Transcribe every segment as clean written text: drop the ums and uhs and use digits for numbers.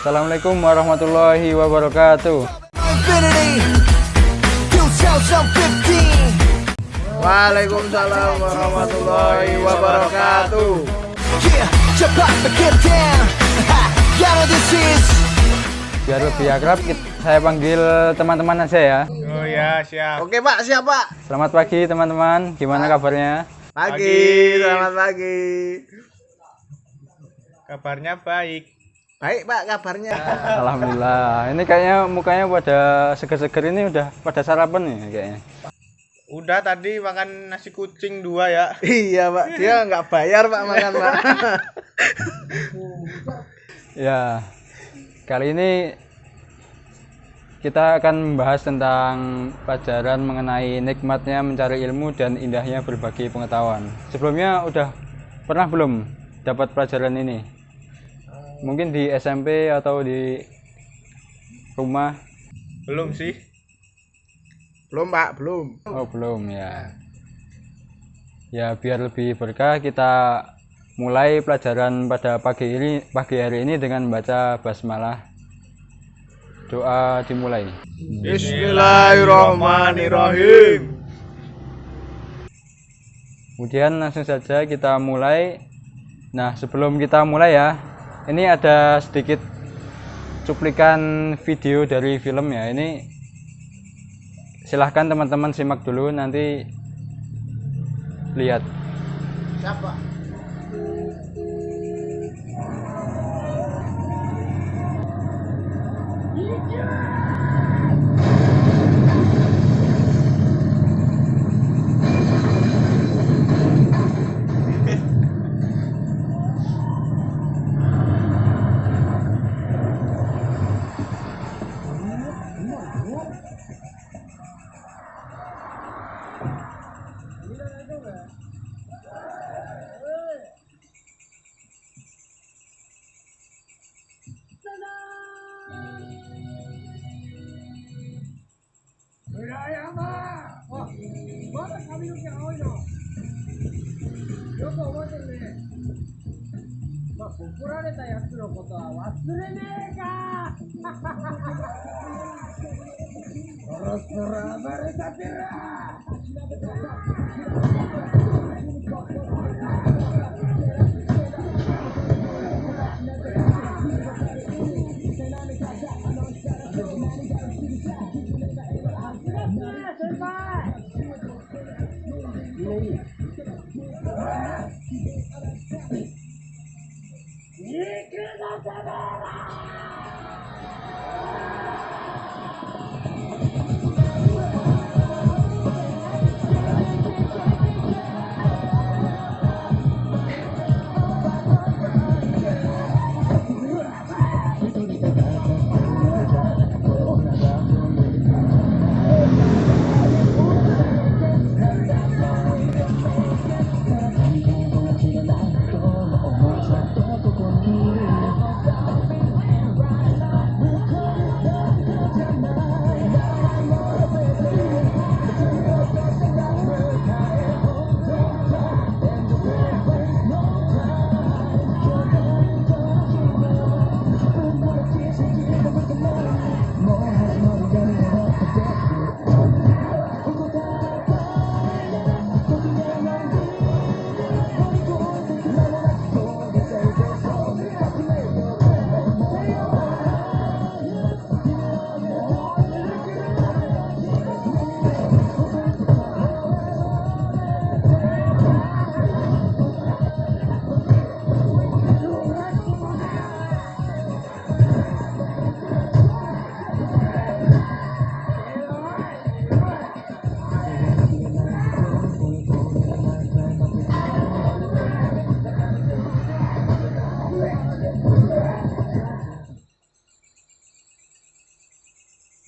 Assalamualaikum warahmatullahi wabarakatuh. Waalaikumsalam warahmatullahi wabarakatuh. Biar lebih akrab, saya panggil teman-teman aja ya. Oh ya, siap. Oke Pak, siap Pak. Selamat pagi teman-teman, gimana kabarnya? Pagi, selamat pagi. Kabarnya baik. Baik Pak, kabarnya. Alhamdulillah. Ini kayaknya mukanya pada seger-seger, ini udah pada sarapan nih kayaknya. Udah tadi makan nasi kucing 2 ya. Iya Pak, dia nggak bayar Pak makan Pak. Ya, kali ini kita akan membahas tentang pelajaran mengenai nikmatnya mencari ilmu dan indahnya berbagi pengetahuan. Sebelumnya udah pernah belum dapat pelajaran ini? Mungkin di SMP atau di rumah? Belum sih. Belum Pak, belum. Oh belum ya. Ya biar lebih berkah kita mulai pelajaran pada pagi hari ini dengan membaca basmalah. Doa dimulai. Bismillahirrahmanirrahim. Kemudian langsung saja kita mulai. Nah sebelum kita mulai ya, ini ada sedikit cuplikan video dari film ya. Ini silahkan teman-teman simak dulu, nanti lihat. Siapa?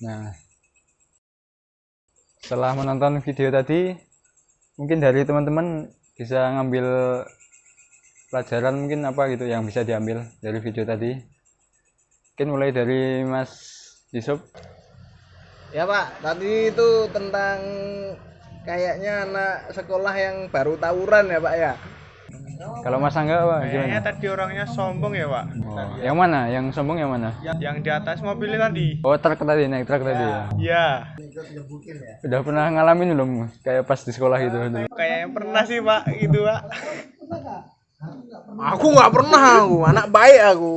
Nah, setelah menonton video tadi, mungkin dari teman-teman bisa ngambil pelajaran mungkin apa gitu yang bisa diambil dari video tadi. Mungkin mulai dari Mas Yusuf. Ya Pak, tadi itu tentang kayaknya anak sekolah yang baru tawuran ya Pak ya. Kalau Mas Angga apa Kayaknya gimana? tadi orangnya sombong ya, Pak. Oh, yang mana? Yang sombong yang mana? Yang di atas mobilnya tadi. Oh, truk tadi, naik truk tadi ya. Iya. Udah pernah ngalamin belum? Kayak pas di sekolah gitu dulu. Kayaknya pernah sih, Pak, gitu, Pak. Aku nggak pernah, aku anak baik aku.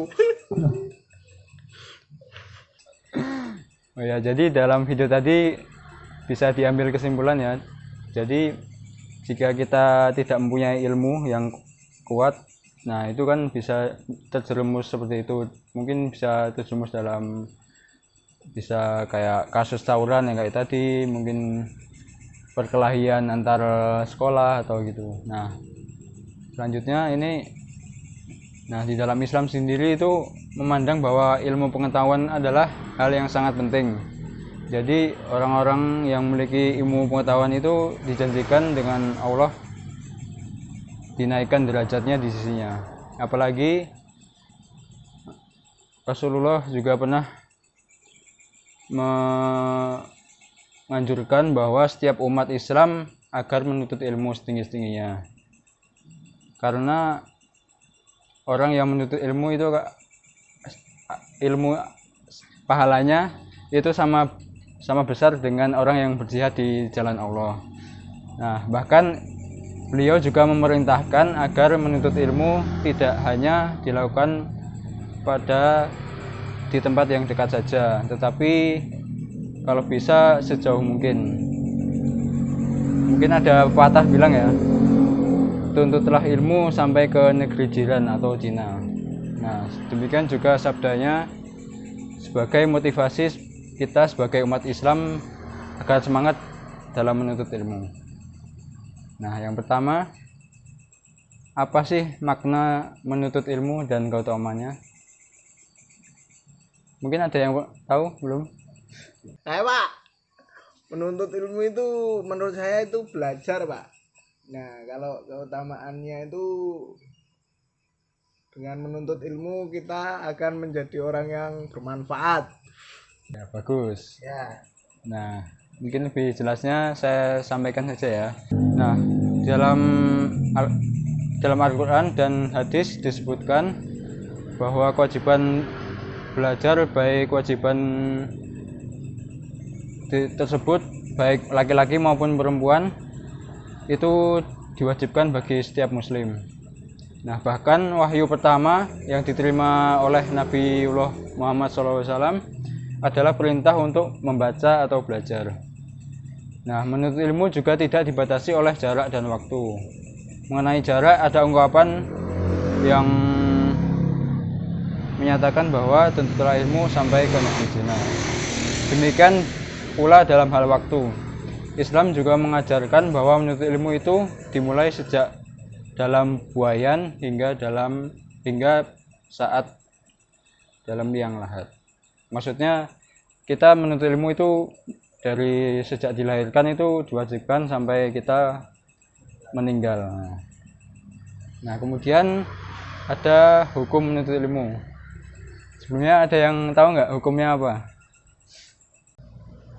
Oh ya, jadi dalam video tadi bisa diambil kesimpulan ya. Jadi jika kita tidak mempunyai ilmu yang kuat, nah itu kan bisa terjerumus seperti itu. Mungkin bisa terjerumus dalam bisa kayak kasus tawuran yang kayak tadi, mungkin perkelahian antar sekolah atau gitu. Nah, selanjutnya ini, nah di dalam Islam sendiri itu memandang bahwa ilmu pengetahuan adalah hal yang sangat penting. Jadi orang-orang yang memiliki ilmu pengetahuan itu dijanjikan dengan Allah dinaikkan derajatnya di sisinya. Apalagi Rasulullah juga pernah menganjurkan bahwa setiap umat Islam agar menuntut ilmu setinggi-tingginya. Karena orang yang menuntut ilmu itu ilmu pahalanya itu sama besar dengan orang yang berjihad di jalan Allah. Nah, bahkan beliau juga memerintahkan agar menuntut ilmu tidak hanya dilakukan di tempat yang dekat saja, tetapi kalau bisa sejauh mungkin. Mungkin ada pepatah bilang ya, tuntutlah ilmu sampai ke negeri jiran atau Cina. Nah, demikian juga sabdanya sebagai motivasi kita sebagai umat Islam agar semangat dalam menuntut ilmu. Nah, yang pertama, apa sih makna menuntut ilmu dan keutamanya? Mungkin ada yang tahu belum? Saya Pak, menuntut ilmu itu menurut saya itu belajar Pak. Nah kalau keutamaannya itu dengan menuntut ilmu kita akan menjadi orang yang bermanfaat. Ya, bagus. Ya. Nah, mungkin lebih jelasnya saya sampaikan saja ya. Nah, dalam Al-Quran dan hadis disebutkan bahwa kewajiban belajar, baik kewajiban tersebut baik laki-laki maupun perempuan, itu diwajibkan bagi setiap muslim. Nah, bahkan wahyu pertama yang diterima oleh Nabiullah Muhammad SAW adalah perintah untuk membaca atau belajar. Nah, menuntut ilmu juga tidak dibatasi oleh jarak dan waktu. Mengenai jarak, ada ungkapan yang menyatakan bahwa tuntutlah ilmu sampai ke negeri jiran. Demikian pula dalam hal waktu. Islam juga mengajarkan bahwa menuntut ilmu itu dimulai sejak dalam buayan hingga saat dalam liang lahat. Maksudnya kita menuntut ilmu itu dari sejak dilahirkan itu diwajibkan sampai kita meninggal. Nah, kemudian ada hukum menuntut ilmu. Sebelumnya ada yang tahu nggak hukumnya apa?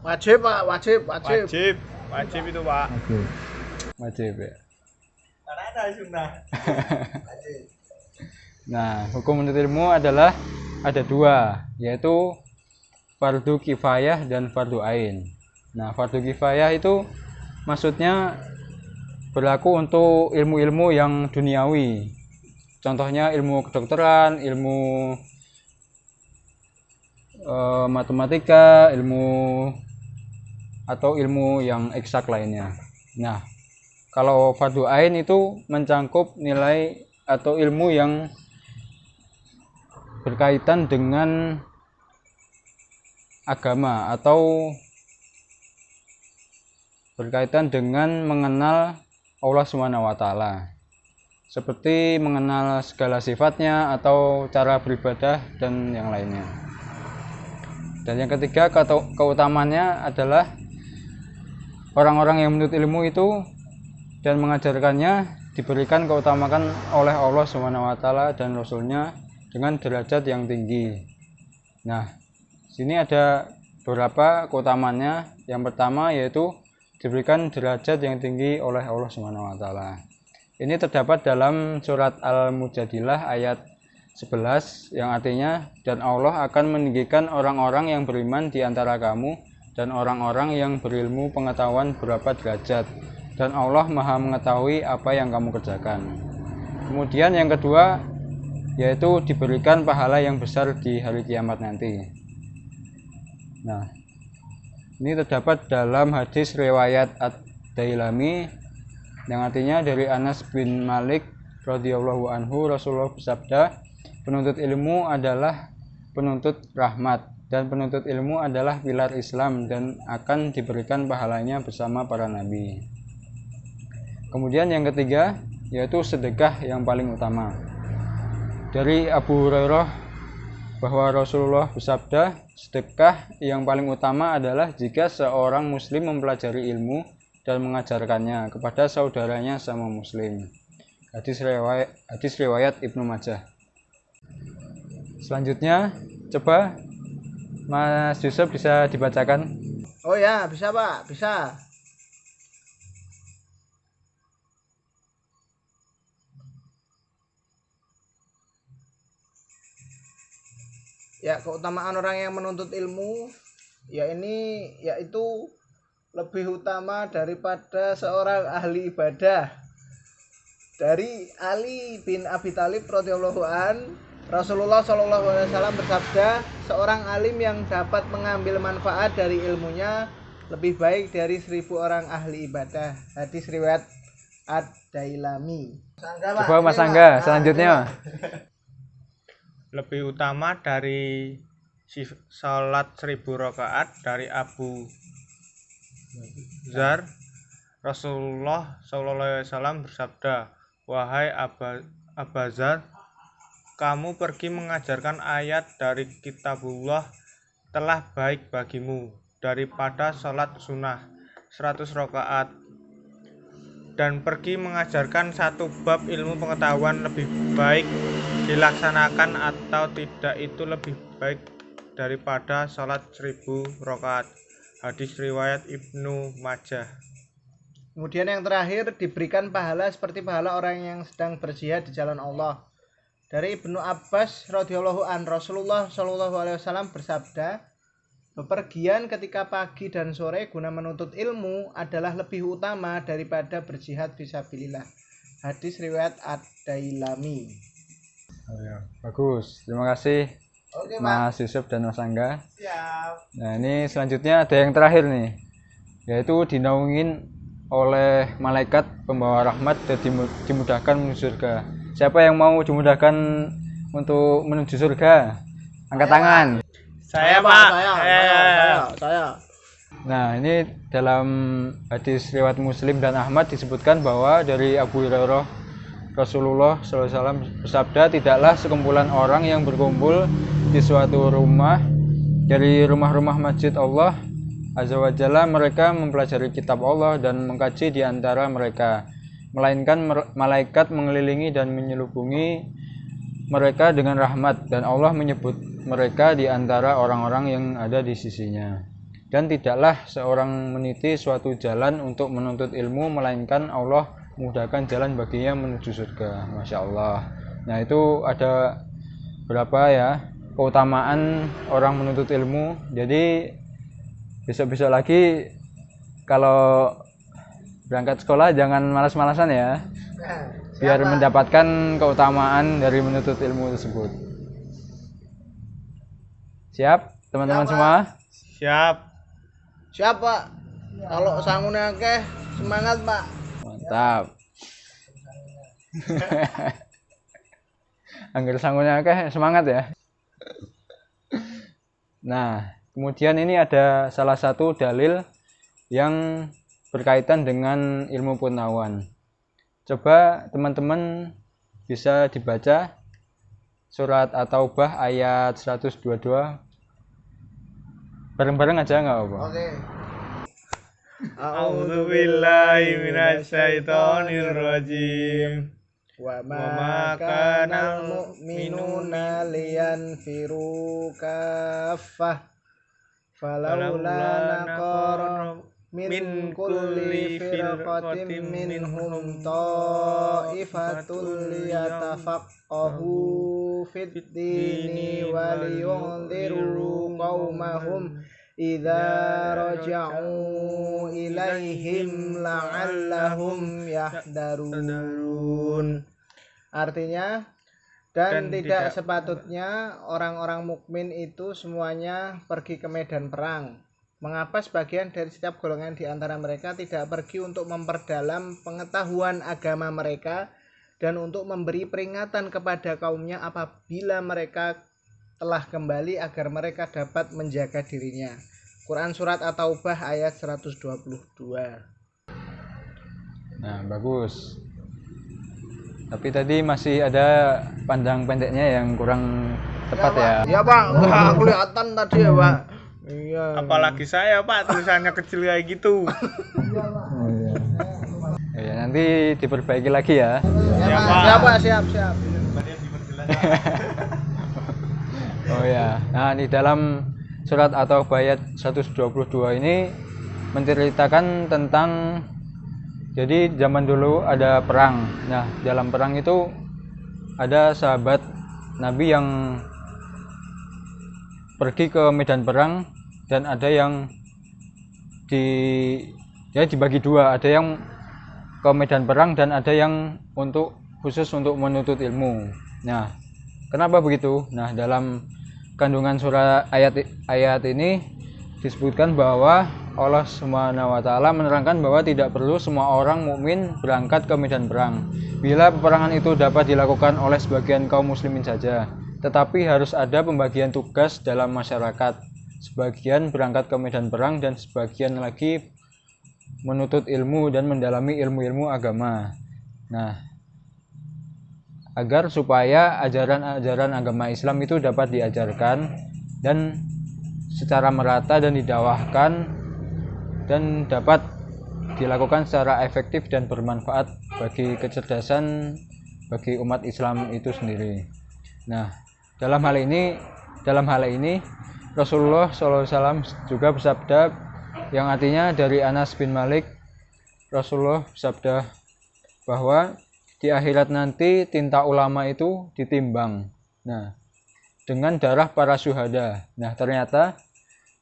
Wajib Pak, wajib. Wajib itu, Pak. Wajib ya. Karena ada sunnah. Nah, hukum menuntut ilmu adalah ada dua, yaitu fardu kifayah dan fardu ain. Nah, fardu kifayah itu maksudnya berlaku untuk ilmu-ilmu yang duniawi. Contohnya ilmu kedokteran, ilmu matematika, atau ilmu yang eksak lainnya. Nah, kalau fardu ain itu mencangkup nilai atau ilmu yang berkaitan dengan agama atau berkaitan dengan mengenal Allah SWT, seperti mengenal segala sifatnya atau cara beribadah dan yang lainnya. Dan yang ketiga, keutamaannya adalah orang-orang yang menuntut ilmu itu dan mengajarkannya diberikan keutamaan oleh Allah SWT dan Rasulnya dengan derajat yang tinggi. Nah, sini ada beberapa keutamaannya. Yang pertama yaitu diberikan derajat yang tinggi oleh Allah SWT. Ini terdapat dalam surat Al-Mujadilah ayat 11 yang artinya, dan Allah akan meninggikan orang-orang yang beriman di antara kamu dan orang-orang yang berilmu pengetahuan berapa derajat, dan Allah Maha mengetahui apa yang kamu kerjakan. Kemudian yang kedua yaitu diberikan pahala yang besar di hari kiamat nanti. Nah, ini terdapat dalam hadis riwayat Ad-Dailami yang artinya dari Anas bin Malik radhiyallahu anhu, Rasulullah bersabda, penuntut ilmu adalah penuntut rahmat, dan penuntut ilmu adalah pilar Islam dan akan diberikan pahalanya bersama para nabi. Kemudian yang ketiga yaitu sedekah yang paling utama. Dari Abu Hurairah bahwa Rasulullah bersabda, sedekah yang paling utama adalah jika seorang muslim mempelajari ilmu dan mengajarkannya kepada saudaranya sama muslim. Hadis riwayat Ibnu Majah. Selanjutnya, coba Mas Yusuf bisa dibacakan. Oh ya, bisa Pak, bisa. Ya, keutamaan orang yang menuntut ilmu ya ini yaitu lebih utama daripada seorang ahli ibadah. Dari Ali bin Abi Thalib radhiyallahu an, Rasulullah Shallallahu alaihi wasallam bersabda, seorang alim yang dapat mengambil manfaat dari ilmunya lebih baik dari 1000 orang ahli ibadah. Hadis riwayat Ad-Dailami. Coba Mas Angga, selanjutnya. Lebih utama dari salat 1000 rakaat dari Abu Zar, Rasulullah Shallallahu alaihi wasallam bersabda, wahai Abazar, kamu pergi mengajarkan ayat dari kitabullah telah baik bagimu daripada sholat sunnah 100 rakaat, dan pergi mengajarkan satu bab ilmu pengetahuan lebih baik dilaksanakan atau tidak itu lebih baik daripada sholat 1000 rakaat. Hadis riwayat Ibnu Majah. Kemudian yang terakhir, diberikan pahala seperti pahala orang yang sedang berjihad di jalan Allah. Dari Ibnu Abbas radhiyallahu an, Rasulullah shallallahu alaihi wasallam bersabda, bepergian ketika pagi dan sore guna menuntut ilmu adalah lebih utama daripada berjihad fisabilillah. Hadis riwayat Ad-Dailami. Bagus, terima kasih. Oke, Mas Yusuf dan Mas Angga. Siap. Nah, ini selanjutnya ada yang terakhir nih, yaitu dinaungin oleh malaikat pembawa rahmat dan dimudahkan menuju surga. Siapa yang mau dimudahkan untuk menuju surga? Angkat tangan. Saya Pak. Saya. Nah, ini dalam hadis riwayat Muslim dan Ahmad disebutkan bahwa dari Abu Hurairah, Rasulullah SAW bersabda, tidaklah sekumpulan orang yang berkumpul di suatu rumah dari rumah-rumah masjid Allah Azza wa Jalla, mereka mempelajari kitab Allah dan mengkaji di antara mereka, melainkan malaikat mengelilingi dan menyelubungi mereka dengan rahmat, dan Allah menyebut mereka di antara orang-orang yang ada di sisinya. Dan tidaklah seorang meniti suatu jalan untuk menuntut ilmu, melainkan Allah memudahkan jalan baginya menuju surga. Masya Allah. Nah, itu ada berapa ya keutamaan orang menuntut ilmu. Jadi besok-besok lagi kalau berangkat sekolah jangan malas-malasan ya, biar mendapatkan keutamaan dari menuntut ilmu tersebut. Siap teman-teman semua? Siap. Siap, Pak. Kalau sangune akeh, semangat, Pak. Mantap. Angger sanggulnya akeh semangat ya. Nah, kemudian ini ada salah satu dalil yang berkaitan dengan ilmu pengetahuan. Coba teman-teman bisa dibaca surat At-Taubah ayat 122. Bareng-bareng aja nggak apa-apa. Oke. A'udzu billahi minasyaitonir rajim. Wa ma kana mu'minuna liyanfiru kaffah falaula naqara min kulli firqatin minhum ta'ifatul liyatafaqahu fid dini wa liyunziru qaumahum idza raja'u ilaihim la'allahum yahdarun. Artinya, dan tidak sepatutnya orang-orang mukmin itu semuanya pergi ke medan perang. Mengapa sebagian dari setiap golongan di antara mereka tidak pergi untuk memperdalam pengetahuan agama mereka dan untuk memberi peringatan kepada kaumnya apabila mereka telah kembali agar mereka dapat menjaga dirinya. Quran Surat At-Taubah ayat 122. Nah, bagus. Tapi tadi masih ada pandang pendeknya yang kurang tepat ya. Ya Pak, nggak kelihatan tadi ya Pak. Iya. Apalagi saya Pak, tulisannya kecil kayak gitu. Oh, iya. Ya, nanti diperbaiki lagi ya. Ya, Pak. Siap. Oh ya. Nah, di dalam surat atau ayat 122 ini menceritakan tentang, jadi zaman dulu ada perang. Nah, dalam perang itu ada sahabat Nabi yang pergi ke medan perang dan ada yang dibagi dua, ada yang ke medan perang dan ada yang khusus untuk menuntut ilmu. Nah, kenapa begitu? Nah, dalam kandungan surah ayat ini disebutkan bahwa Allah SWT menerangkan bahwa tidak perlu semua orang mukmin berangkat ke medan perang bila peperangan itu dapat dilakukan oleh sebagian kaum muslimin saja, tetapi harus ada pembagian tugas dalam masyarakat. Sebagian berangkat ke medan perang dan sebagian lagi menuntut ilmu dan mendalami ilmu-ilmu agama. Nah, agar supaya ajaran-ajaran agama Islam itu dapat diajarkan dan secara merata dan didakwahkan dan dapat dilakukan secara efektif dan bermanfaat bagi kecerdasan bagi umat Islam itu sendiri. Nah, dalam hal ini Rasulullah SAW juga bersabda, yang artinya dari Anas bin Malik, Rasulullah bersabda bahwa di akhirat nanti tinta ulama itu ditimbang, nah, dengan darah para syuhada. Nah, ternyata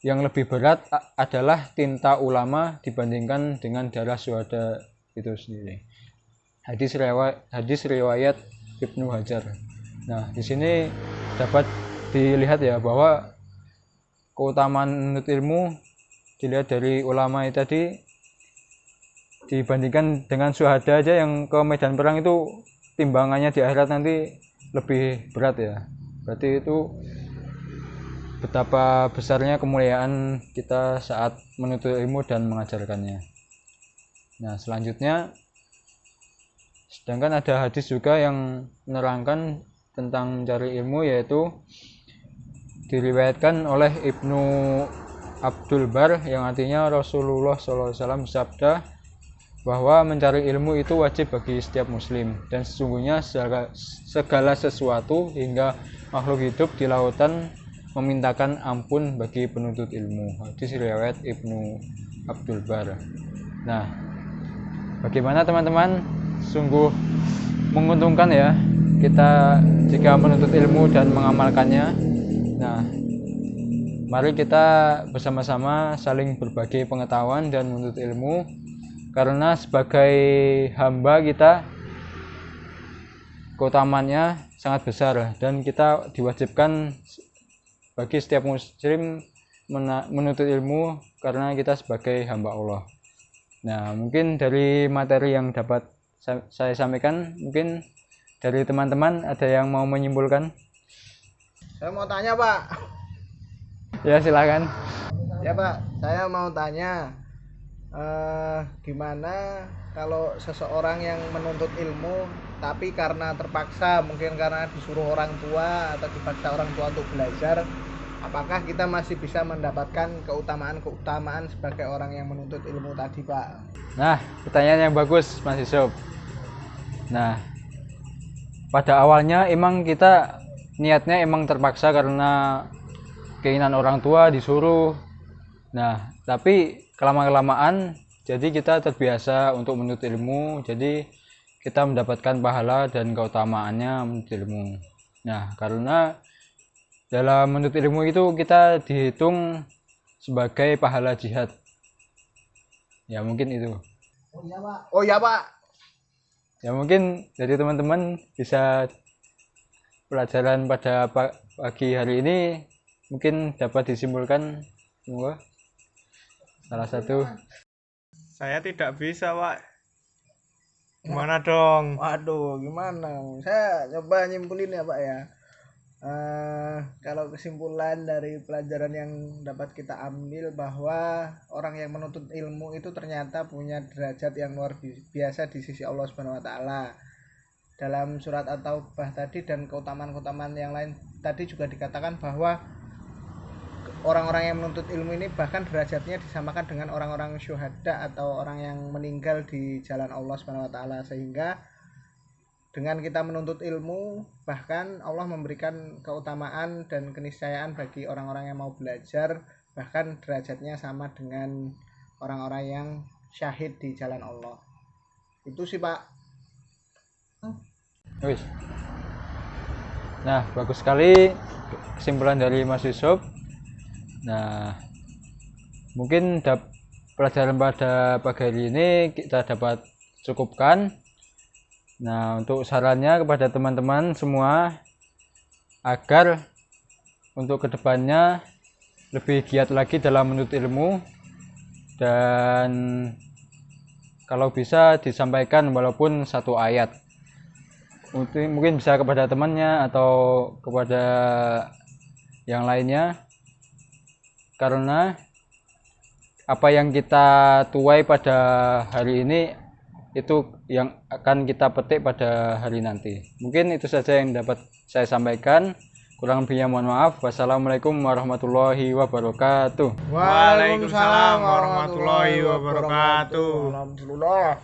yang lebih berat adalah tinta ulama dibandingkan dengan darah syuhada itu sendiri. Hadis riwayat Ibnu Hajar. Nah, di sini dapat dilihat ya bahwa keutamaan menuntut ilmu dilihat dari ulama itu tadi dibandingkan dengan syuhada aja yang ke medan perang itu timbangannya di akhirat nanti lebih berat ya. Berarti itu betapa besarnya kemuliaan kita saat menuntut ilmu dan mengajarkannya. Nah, selanjutnya sedangkan ada hadis juga yang menerangkan tentang mencari ilmu, yaitu diriwayatkan oleh Ibnu Abdul Bar, yang artinya Rasulullah SAW bersabda bahwa mencari ilmu itu wajib bagi setiap muslim, dan sesungguhnya segala sesuatu hingga makhluk hidup di lautan memintakan ampun bagi penuntut ilmu. Hadis riwayat Ibnu Abdul Bar. Nah, bagaimana teman-teman? Sungguh menguntungkan ya kita jika menuntut ilmu dan mengamalkannya. Nah, mari kita bersama-sama saling berbagi pengetahuan dan menuntut ilmu, karena sebagai hamba kita keutamaannya sangat besar dan kita diwajibkan bagi setiap muslim menuntut ilmu karena kita sebagai hamba Allah. Nah, mungkin dari materi yang dapat saya sampaikan, mungkin dari teman-teman ada yang mau menyimpulkan? Saya mau tanya Pak. Ya, silakan. Ya Pak, saya mau tanya gimana kalau seseorang yang menuntut ilmu tapi karena terpaksa, mungkin karena disuruh orang tua atau dipaksa orang tua untuk belajar, apakah kita masih bisa mendapatkan keutamaan sebagai orang yang menuntut ilmu tadi Pak? Nah, pertanyaan yang bagus Mas Yusuf. Nah, pada awalnya emang kita niatnya emang terpaksa karena keinginan orang tua disuruh. Nah, tapi kelama-kelamaan jadi kita terbiasa untuk menuntut ilmu, jadi kita mendapatkan pahala dan keutamaannya menuntut ilmu. Nah, karena dalam menuntut ilmu itu kita dihitung sebagai pahala jihad. Ya mungkin itu. Oh iya Pak. Ya mungkin dari teman-teman bisa pelajaran pada pagi hari ini mungkin dapat disimpulkan semua. Salah satu. Saya tidak bisa, Pak. Gimana dong? Waduh, gimana? Saya coba nyimpulin ya Pak ya. Kalau kesimpulan dari pelajaran yang dapat kita ambil bahwa orang yang menuntut ilmu itu ternyata punya derajat yang luar biasa di sisi Allah Subhanahu wa taala. Dalam surat At-Taubah tadi dan keutamaan-keutamaan yang lain tadi juga dikatakan bahwa orang-orang yang menuntut ilmu ini bahkan derajatnya disamakan dengan orang-orang syuhada atau orang yang meninggal di jalan Allah Subhanahu wa taala, sehingga dengan kita menuntut ilmu bahkan Allah memberikan keutamaan dan keniscayaan bagi orang-orang yang mau belajar, bahkan derajatnya sama dengan orang-orang yang syahid di jalan Allah. Itu sih Pak. Wis. Nah, bagus sekali kesimpulan dari Mas Yusuf. Nah, mungkin pelajaran pada pagi hari ini kita dapat cukupkan. Nah, untuk sarannya kepada teman-teman semua agar untuk kedepannya lebih giat lagi dalam menuntut ilmu, dan kalau bisa disampaikan walaupun satu ayat, mungkin bisa kepada temannya atau kepada yang lainnya, karena apa yang kita tuai pada hari ini itu yang akan kita petik pada hari nanti. Mungkin itu saja yang dapat saya sampaikan. Kurang lebihnya mohon maaf. Wassalamualaikum warahmatullahi wabarakatuh. Waalaikumsalam warahmatullahi wabarakatuh. Alhamdulillah.